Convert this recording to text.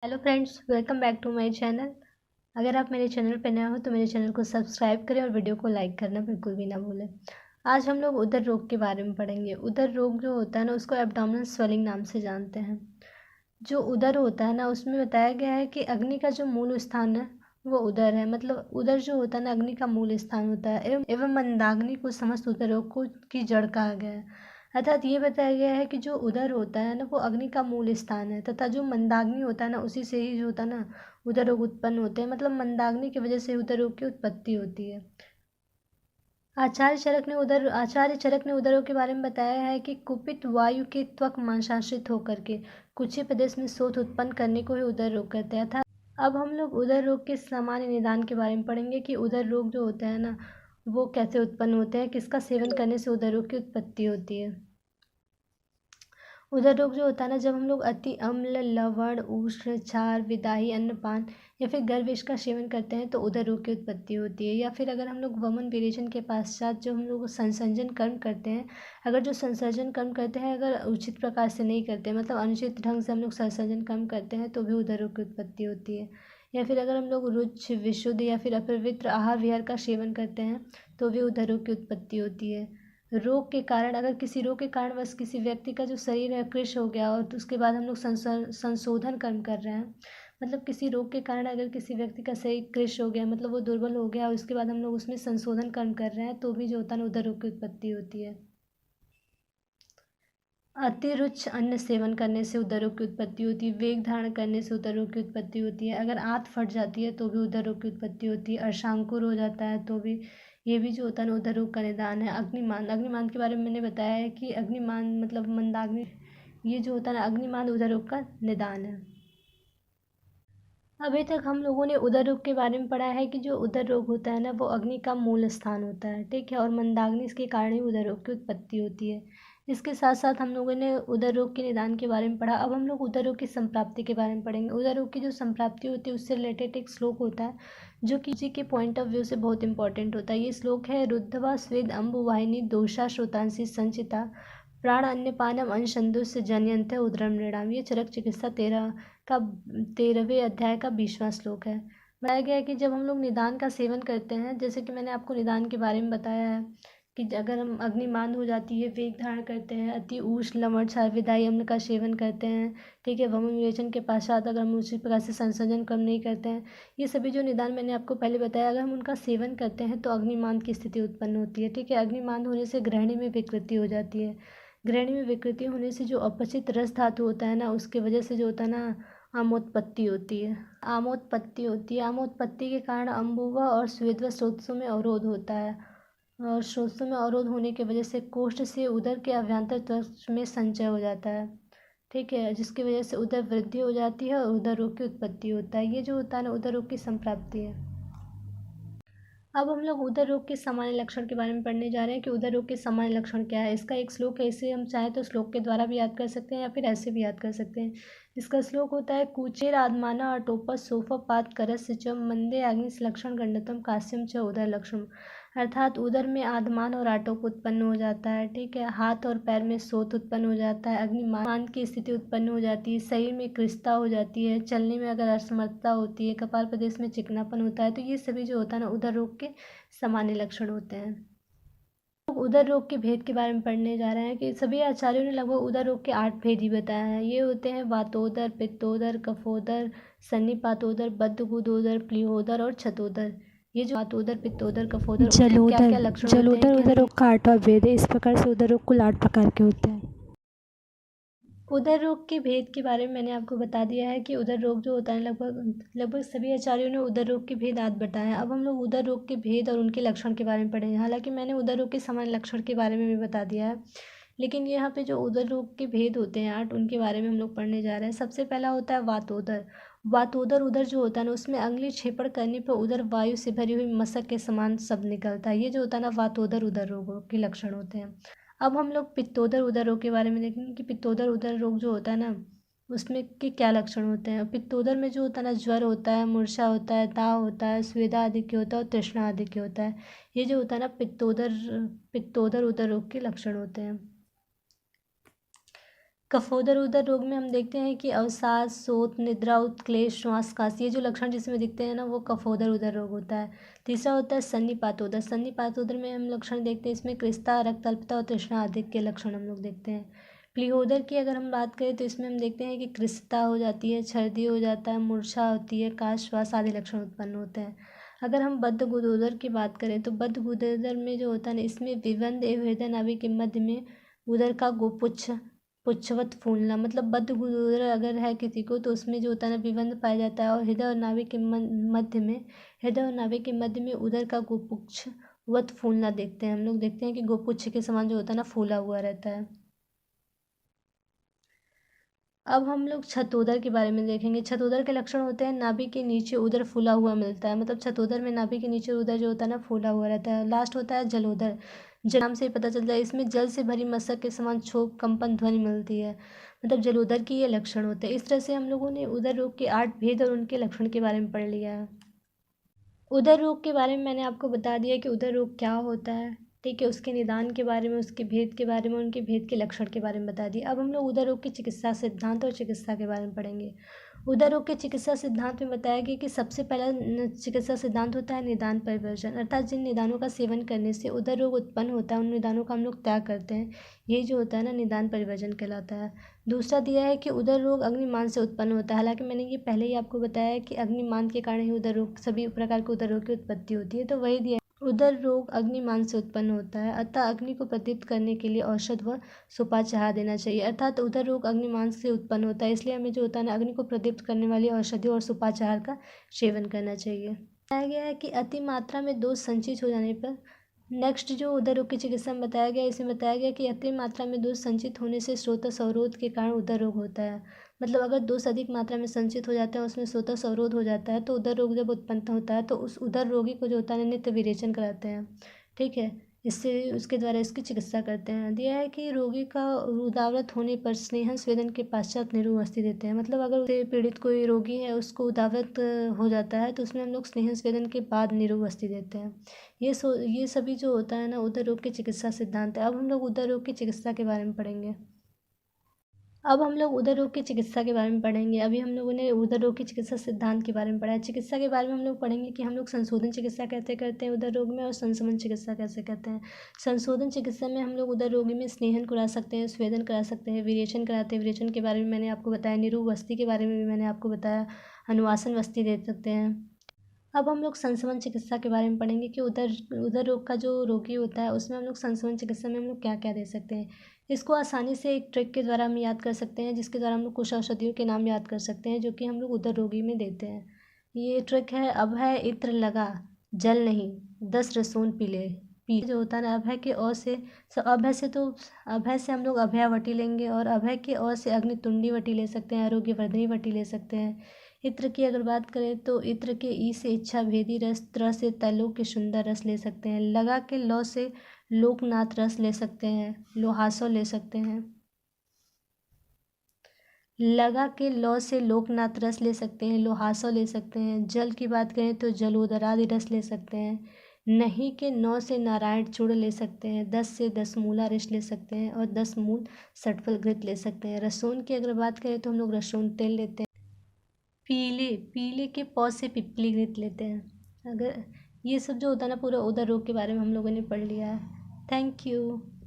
Hello friends, welcome back to my channel. अगर आप मेरे चैनल पर नए हो तो मेरे चैनल को सब्सक्राइब करें और वीडियो को लाइक करना बिल्कुल भी ना भूलें। आज हम लोग उदर रोग के बारे में पढ़ेंगे। उदर रोग जो होता है ना, उसको एब्डोमिनल स्वेलिंग नाम से जानते हैं। जो उदर होता है ना, उसमें बताया गया है कि अग्नि का जो मूल स्थान है वो उदर है। मतलब उदर जो होता है ना, अग्नि का मूल स्थान होता है एवं मंदाग्नि को समस्त उदर रोग को की जड़ कहा गया है। अर्थात ये बताया गया है कि जो उदर होता है ना, वो अग्नि का मूल स्थान है, तथा जो मंदाग्नि होता है ना, उसी से ही जो होता है ना उदर रोग उत्पन्न होते हैं। मतलब मंदाग्नि की वजह से उदर रोग की उत्पत्ति होती है। आचार्य चरक ने उदर रोग के बारे में बताया है कि कुपित वायु के त्वक मांसाश्रित होकर के कुछ ही प्रदेश में शोथ उत्पन्न करने को ही उदर रोग कहते हैं था। अब हम लोग उदर रोग के सामान्य निदान के बारे में पढ़ेंगे कि उदर रोग जो होता है ना, वो कैसे उत्पन्न होते हैं, किसका सेवन करने से उदर रोग की उत्पत्ति होती है। उदर रोग जो होता है ना, जब हम लोग अति अम्ल, लवण, उष्ण, क्षार, विदाही, अन्नपान या फिर गर्विष का सेवन करते हैं तो उदर रोग की उत्पत्ति होती है। या फिर अगर हम लोग वमन विरेचन के पश्चात जो हम लोग संसर्जन कर्म करते हैं, अगर जो संसर्जन कर्म करते हैं अगर उचित प्रकार से नहीं करते, मतलब अनुचित ढंग से हम लोग संसर्जन कर्म करते हैं तो भी उदर रोग की उत्पत्ति होती है। या फिर अगर हम लोग रुच्छ, विशुद्ध या फिर अपवित्र आहार विहार का सेवन करते हैं तो भी उदर रोग की उत्पत्ति होती है। रोग के कारण, अगर किसी रोग के कारण बस किसी व्यक्ति का जो शरीर है कृश हो गया और तो उसके बाद हम लोग संशोधन कर्म कर रहे हैं, मतलब किसी रोग के कारण अगर किसी व्यक्ति का शरीर कृश हो गया, मतलब वो दुर्बल हो गया और उसके बाद हम लोग उसमें संशोधन कर्म कर रहे हैं तो भी जो होता है उदर रोग की उत्पत्ति होती है। अति रुच्च अन्न सेवन करने से उदर रोग की उत्पत्ति होती है। वेग धारण करने से उदर रोग की उत्पत्ति होती है। अगर आंत फट जाती है तो भी उदर रोग की उत्पत्ति होती है। अर्शांकुर हो जाता है तो भी, ये भी जो होता है ना उदर रोग का निदान है। अग्निमान के बारे में मैंने बताया है कि अग्निमान मतलब मंदाग्नि, ये जो होता है ना अग्निमान उदर रोग का निदान है। अभी तक हम लोगों ने उदर रोग के बारे में पढ़ा है कि जो उदर रोग होता है ना, वो अग्नि का मूल स्थान होता है, ठीक है, और मंदाग्नि इसके कारण ही उदर रोग की उत्पत्ति होती है। इसके साथ साथ हम लोगों ने उदर रोग के निदान के बारे में पढ़ा। अब हम लोग उदर रोग की संप्राप्ति के बारे में पढ़ेंगे। उदर रोग की जो संप्राप्ति होती है उससे रिलेटेड एक श्लोक होता है जो कि किसी के पॉइंट ऑफ व्यू से बहुत इंपॉर्टेंट होता है। ये श्लोक है, रुद्धवा स्वेद अम्बुवाहिनी दोषा श्रोतांसी संचिता प्राण अन्यपानम अंशंदुस्य जनयंत उदरम नृणाम। ये चरक चिकित्सा का 13वें अध्याय का 20वां श्लोक है। बताया गया है कि जब हम लोग निदान का सेवन करते हैं, जैसे कि मैंने आपको निदान के बारे में बताया है कि अगर हम अग्निमांद हो जाती है, वेग धारण करते हैं, अति उष्ण, लवण, क्षार, विदाई अम्ल का सेवन करते हैं, ठीक है, वमन विरेचन के पश्चात अगर हम उसी प्रकार से संसर्जन कम नहीं करते हैं, ये सभी जो निदान मैंने आपको पहले बताया, अगर हम उनका सेवन करते हैं तो अग्निमांद की स्थिति उत्पन्न होती है, ठीक है। अग्निमांद होने से ग्रहणी में विकृति हो जाती है। ग्रहणी में विकृति होने से जो अपचित रस धातु होता है ना, उसके वजह से जो होता है ना आमोत्पत्ति होती है। आमोत्पत्ति के कारण अम्बुवा और स्वेदवा स्रोतों में अवरोध होता है, और स्रोतों में अवरोध होने की वजह से कोष्ठ से उदर के अभ्यंतर त्वचा में संचय हो जाता है, ठीक है, जिसकी वजह से उदर वृद्धि हो जाती है और उदर रोग की उत्पत्ति होता है। ये जो होता है ना उदर रोग की संप्राप्ति है। अब हम लोग उदर रोग के सामान्य लक्षण के बारे में पढ़ने जा रहे हैं कि उदर रोग के सामान्य लक्षण क्या है। इसका एक श्लोक है, इसे हम चाहें तो श्लोक के द्वारा भी याद कर सकते हैं या फिर ऐसे भी याद कर सकते हैं। इसका श्लोक होता है, कूचेर आदमाना अटोपा सोफा पात करस च मंदे अग्नि लक्षण गंडतम काश्यम च उदर लक्षण। अर्थात उदर में आदमान और आटोप उत्पन्न हो जाता है, ठीक है, हाथ और पैर में शोथ उत्पन्न हो जाता है, अग्निमान की स्थिति उत्पन्न हो जाती है, शरीर में कृशता हो जाती है, चलने में अगर असमर्थता होती है, कपाल प्रदेश में चिकनापन होता है, तो ये सभी जो होता है ना उदर रोग के सामान्य लक्षण होते हैं। उदर रोग के भेद के बारे में पढ़ने जा रहे हैं कि सभी आचार्यों ने लगभग उदर रोग के 8 भेद ही बताया है। ये होते हैं वातोदर, पित्तोदर, कफोदर, सन्निपातोदर, बद्धगुदोदर, प्लीहोदर और छतोदर। ये जो वातोदर, पित्तोदर, कफोदर, उनके क्या क्या लक्षण होते हैं? जलोदर उदर रोग का 8वां भेद है। इस प्रकार से उदर रोग कुल 8 प्रकार के होते हैं। उदर रोग के भेद के बारे में मैंने आपको बता दिया है कि उदर रोग जो होता है लगभग सभी आचार्यों ने उदर रोग के भेद आज बताए हैं। अब हम लोग उदर रोग के भेद और उनके लक्षण के बारे में पढ़ेंगे। हालांकि मैंने उदर रोग के सामान्य लक्षण के बारे में भी बता दिया है, लेकिन यहाँ पे जो उदर रोग के भेद होते हैं 8, उनके बारे में हम लोग पढ़ने जा रहे हैं। सबसे पहला होता है वातोदर। वातोदर उदर जो होता है ना, उसमें अंगुली छेपड़ करने पर उदर वायु से भरी हुई मशक के समान शब्द निकलता है। ये जो होता है ना वातोदर उदर रोग के लक्षण होते हैं। अब हम लोग पित्तोदर उदर रोग के बारे में देखेंगे कि पित्तोदर उदर रोग जो होता है ना, उसमें के क्या लक्षण होते हैं। पित्तोदर में जो होता है ना, ज्वर होता है, मूर्छा होता है, ताव होता है, स्वेदा आदि होता है और तृष्णा आदि होता है। ये जो होता है ना पित्तोदर उदर रोग के लक्षण होते हैं। कफोदर उदर रोग में हम देखते हैं कि अवसाद, शोथ, निद्रा, उत्क्लेश, श्वास, खांसी, ये जो लक्षण जिसमें दिखते हैं ना, वो कफोदर उदर रोग होता है। तीसरा होता है सन्निपात उदर। सन्निपात उदर में हम लक्षण देखते हैं, इसमें कृष्णा, रक्त अल्पता और तृष्णा आदि के लक्षण हम लोग देखते हैं। प्लीहोदर की अगर हम बात करें तो इसमें हम देखते हैं कि कृष्णता हो जाती है, छर्दी हो जाता है, मूर्छा होती है, काश, श्वास आदि लक्षण उत्पन्न होते हैं। अगर हम बद्ध गुदोदर की बात करें तो बद्ध गुदोदर में जो होता है ना, इसमें विबंध एवं हृदय नाभि के मध्य में उदर का गोपुच्छ पुच्छवत फूलना, मतलब बद्ध गुदोदर अगर है किसी को तो उसमें जो होता है ना, विबंध पाया जाता है और हृदय और नाभि के मध्य में, हृदय और नाभि के मध्य में उदर का गोपुच्छ वत फूलना देखते हैं। हम लोग देखते हैं कि गोपुच्छ के समान जो होता है ना, फूला हुआ रहता है। अब हम लोग छतोदर के बारे में देखेंगे। छतोदर के लक्षण होते हैं नाभि के नीचे उदर फूला हुआ मिलता है, मतलब छतोदर में नाभि के नीचे उदर जो होता है ना, फूला हुआ रहता है। लास्ट होता है जलोदर। जल नाम से ही पता चलता है, इसमें जल से भरी मशक के समान क्षोभ, कंपन, ध्वनि मिलती है, मतलब जलोदर की ये लक्षण होते हैं। इस तरह से हम लोगों ने उदर रोग के 8 भेद और उनके लक्षण के बारे में पढ़ लिया है। उदर रोग के बारे में मैंने आपको बता दिया कि उदर रोग क्या होता है, ठीक है। उसके निदान के बारे में, उसके भेद के बारे में, उनके भेद के लक्षण के बारे में बता दिया। अब हम लोग उदर रोग की चिकित्सा सिद्धांत और चिकित्सा के बारे में पढ़ेंगे। उदर रोग के चिकित्सा सिद्धांत में बताया गया कि सबसे पहला चिकित्सा सिद्धांत होता है निदान परिवर्जन, अर्थात जिन निदानों का सेवन करने से उदर रोग उत्पन्न होता है उन निदानों का हम लोग त्याग करते हैं, ये जो होता है ना, निदान परिवर्जन कहलाता है। दूसरा दिया है कि उदर रोग अग्निमान से उत्पन्न होता है। हालांकि मैंने ये पहले ही आपको बताया है कि अग्निमान के कारण ही उदर रोग, सभी प्रकार के उदर रोग की उत्पत्ति होती है, तो वही दिया है। उदर रोग अग्निमान से उत्पन्न होता है, अतः अग्नि को प्रदीप्त करने के लिए औषध व सुपा चढ़ा देना चाहिए। अर्थात उदर रोग अग्निमान से उत्पन्न होता है, इसलिए हमें जो होता है ना, अग्नि को प्रदीप्त करने वाली औषधियों और सुपाचार का सेवन करना चाहिए। बताया गया है कि अति मात्रा में दोष संचित हो जाने पर, नेक्स्ट जो उदर रोग की चिकित्सा में बताया गया, इसमें बताया गया कि अति मात्रा में दोष संचित होने से स्रोतस अवरोध के कारण उदर रोग होता है। मतलब अगर दोष अधिक मात्रा में संचित हो जाता है, उसमें स्रोतस अवरोध हो जाता है, तो उदर रोग जब उत्पन्न होता है तो उस उदर रोगी को जो होता है नित्य विरेचन कराते हैं, ठीक है। इससे उसके द्वारा इसकी चिकित्सा करते हैं। दिया है कि रोगी का उदावरत होने पर स्नेहन स्वेदन के पश्चात निरुवस्ती देते हैं, मतलब अगर उससे पीड़ित कोई रोगी है, उसको उदावरत हो जाता है तो उसमें हम लोग स्नेहन स्वेदन के बाद निरुवस्ती देते हैं। ये सभी जो होता है ना, उदर रोग की चिकित्सा सिद्धांत है। अब हम लोग उदर रोग की चिकित्सा के बारे में पढ़ेंगे। अब हम लोग उदर रोग की चिकित्सा के बारे में पढ़ेंगे। अभी हम लोगों ने उदर रोग की चिकित्सा सिद्धांत के बारे में पढ़ा है। चिकित्सा के बारे में हम लोग पढ़ेंगे कि हम लोग संशोधन चिकित्सा कैसे करते हैं उदर रोग में, और संशमन चिकित्सा कैसे करते हैं। संशोधन चिकित्सा में हम लोग उदर रोगी में स्नेहन करा सकते हैं, स्वेदन करा सकते हैं, विरेचन कराते हैं। विरेचन के बारे में मैंने आपको बताया, निरुवस्ती के बारे में भी मैंने आपको बताया, अनुवासन वस्ती दे सकते हैं। अब हम लोग संशमन चिकित्सा के बारे में पढ़ेंगे कि उदर उदर रोग का जो रोगी होता है उसमें हम लोग संशमन चिकित्सा में हम लोग क्या क्या दे सकते हैं। इसको आसानी से एक ट्रिक के द्वारा हम याद कर सकते हैं, जिसके द्वारा हम लोग कुछ औषधियों के नाम याद कर सकते हैं जो कि हम लोग उदर रोगी में देते हैं। ये ट्रिक है, अभय इत्र लगा जल नहीं 10 रसून पी जो होता है ना, अभय के अ से, अभय से हम लोग अभयावटी लेंगे, और अभय के अ से अग्नितुंडी वटी ले सकते हैं, आरोग्य वर्धनी वटी ले सकते हैं। इत्र की अगर बात करें तो इत्र के ई से इच्छा भेदी रस, त्र से तैलों के सुंदर रस ले सकते हैं। लगा के लौ से लोकनाथ रस ले सकते हैं, लोहासो ले सकते हैं। लगा के लौ से लोकनाथ रस ले सकते हैं, लोहासो ले सकते हैं। जल की बात करें तो जलोदरादि रस ले सकते हैं। नहीं के 9 से नारायण चूर्ण ले सकते हैं। 10 से 10 मूला रस ले सकते हैं, और 10 मूल सटफल घृत ले सकते हैं। रसून की अगर बात करें तो हम लोग रसून तेल लेते हैं। पीले पीले के पौ से पिपली घृत लेते हैं। अगर ये सब जो होता है ना, पूरा उदर रोग के बारे में हम लोगों ने पढ़ लिया है। Thank you.